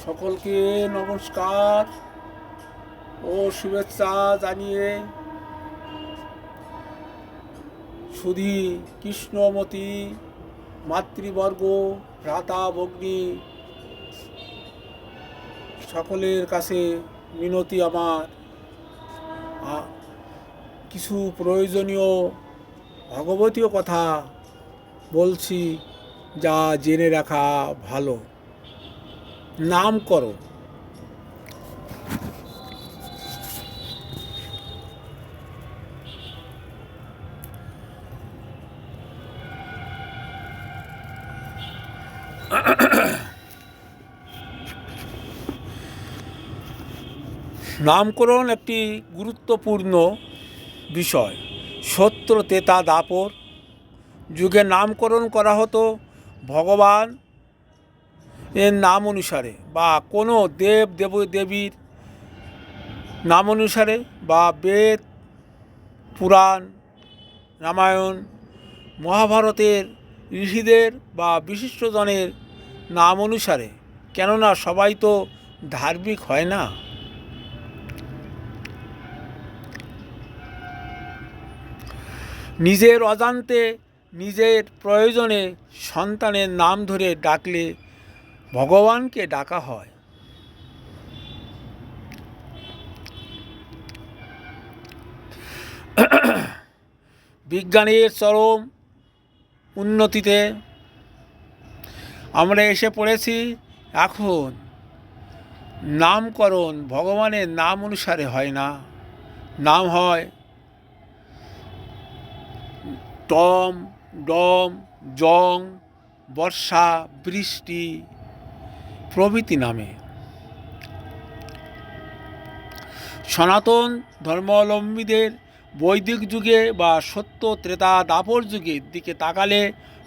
সকলকে নমস্কার ও শুভেচ্ছা জানিয়ে সুধী কৃষ্ণমতী মাতৃবর্গ ভ্রাতা ভগ্নী সকলের কাছে মিনতি আমার, কিছু প্রয়োজনীয় ভগবতীয় কথা বলছি, যা জেনে রাখা ভালো। নামকরণ। নামকরণ একটি গুরুত্বপূর্ণ বিষয়। সত্য ত্রেতা দ্বাপর যুগে নামকরণ করা হতো ভগবান এর নাম অনুসারে, বা কোনো দেবীর নাম অনুসারে, বা বেদ, পুরাণ, রামায়ণ, মহাভারতের ঋষিদের বা বিশিষ্টজনের নাম অনুসারে। কেননা সবাই তো ধার্মিক হয় না। নিজের অজান্তে নিজের প্রয়োজনে সন্তানের নাম ধরে ডাকলে ভগবানকে ডাকা হয়। বিজ্ঞানের চরম উন্নতিতে আমরা এসে পড়েছি। এখন নামকরণ ভগবানের নাম অনুসারে হয় না, নাম হয় টম, ডম, জং, বর্ষা, বৃষ্টি প্রভৃতি নামে। সনাতন ধর্মাবলম্বীদের বৈদিক যুগে বা সত্য ত্রেতা দ্বাপর যুগের দিকে তাকালে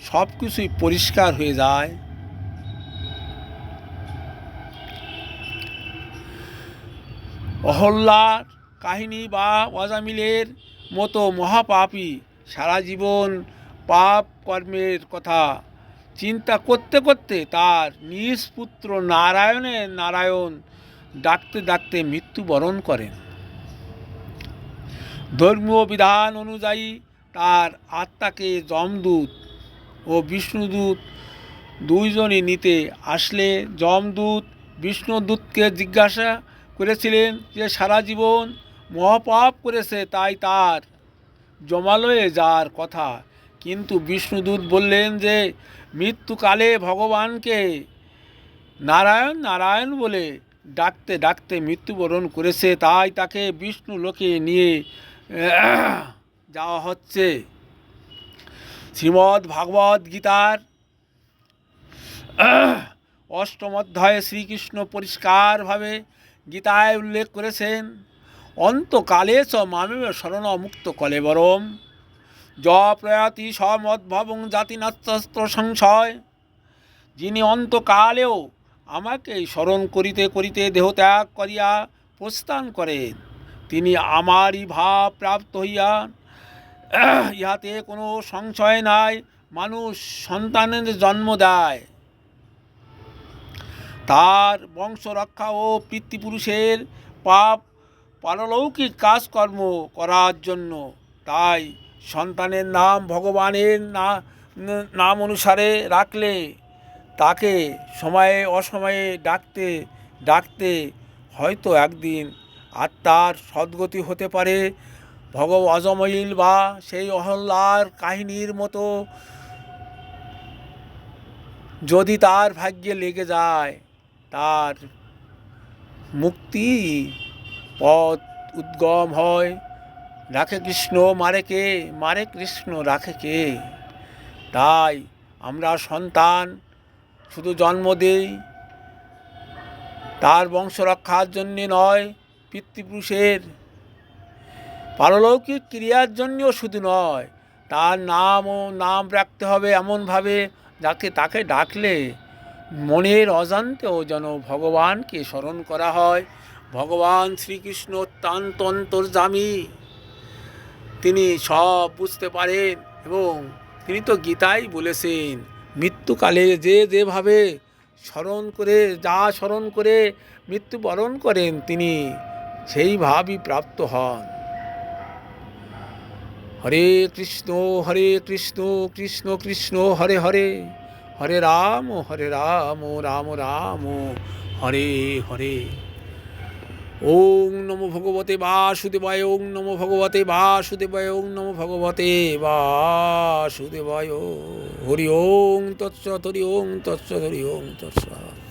সব কিছুই পরিষ্কার হয়ে যায়। অহল্যার কাহিনী বা অজামিলের মতো মহাপাপী সারা জীবন পাপ কর্মের কথা চিন্তা করতে করতে তার নিজ পুত্র নারায়ণ ডাকতে ডাকতে মৃত্যুবরণ করেন। ধর্মীয় বিধান অনুযায়ী তার আত্মাকে যমদূত ও বিষ্ণুদূত দুইজনই নিতে আসলে যমদূত বিষ্ণুদূতকে জিজ্ঞাসা করেছিলেন যে সারা জীবন মহাপাপ করেছে, তাই তার জমালয়ে যাওয়ার কথা। কিন্তু বিষ্ণুদূত বললেন যে মৃত্যুকালে ভগবানকে নারায়ণ নারায়ণ বলে ডাকতে ডাকতে মৃত্যুবরণ করেছে, তাই তাকে বিষ্ণু লোকে নিয়ে যাওয়া হচ্ছে। শ্রীমদ্ ভাগবত গীতার অষ্টম অধ্যায়ে শ্রীকৃষ্ণ পরিষ্কারভাবে গীতায় উল্লেখ করেছেন, অন্তকালে চ মামেব শরণমুক্ত কলেবরম য প্রয়াতি সমদ্ভবং জাতি নাস্ত্র সংশয়। যিনি অন্তকালেও আমাকে স্মরণ করিতে করিতে দেহত্যাগ করিয়া প্রস্থান করেন, তিনি আমারই ভাব প্রাপ্ত হইয়া, ইহাতে কোনো সংশয় নাই। মানুষ সন্তানের জন্ম দেয় তার বংশ রক্ষা ও পিতৃপুরুষের পাপ পারলৌকিক কাজকর্ম করার জন্য। তাই সন্তানের নাম ভগবানের নাম অনুসারে রাখলে তাকে সময়ে অসময়ে ডাকতে ডাকতে হয়তো একদিন আত্মার সদ্গতি হতে পারে। অজমিল বা সেই অহল্যার কাহিনীর মতো যদি তার ভাগ্যে লেগে যায়, তার মুক্তি পথ উদ্গম হয়। রাখে কৃষ্ণ মারে কে, মারে কৃষ্ণ রাখে কে। তাই আমরা সন্তান শুধু জন্ম দেই তার বংশ রক্ষার জন্যে নয়, পিতৃপুরুষের পারলৌকিক ক্রিয়ার জন্যও শুধু নয়, তার নাম রাখতে হবে এমনভাবে যাতে তাকে ডাকলে মনের অজান্তেও যেন ভগবানকে স্মরণ করা হয়। ভগবান শ্রীকৃষ্ণ অত্যন্ত অন্তর্যামী, তিনি সব বুঝতে পারেন এবং তিনি তো গীতায় বলেছেন, মৃত্যুকালে যে যেভাবে স্মরণ করে, যা স্মরণ করে মৃত্যুবরণ করেন তিনি সেই ভাবই প্রাপ্ত হন। হরে কৃষ্ণ কৃষ্ণ কৃষ্ণ হরে হরে, হরে রাম রাম রাম হরে হরে। ওং নমো ভগবতে বাসুদেবায়, ওং নমো ভগবতে বাসুদেবায়, ওং নমো ভগবতে বাসুদেবায়। হরি ওং তৎসৎ, হরি ওং তৎসৎ, হরি ওং তৎসৎ।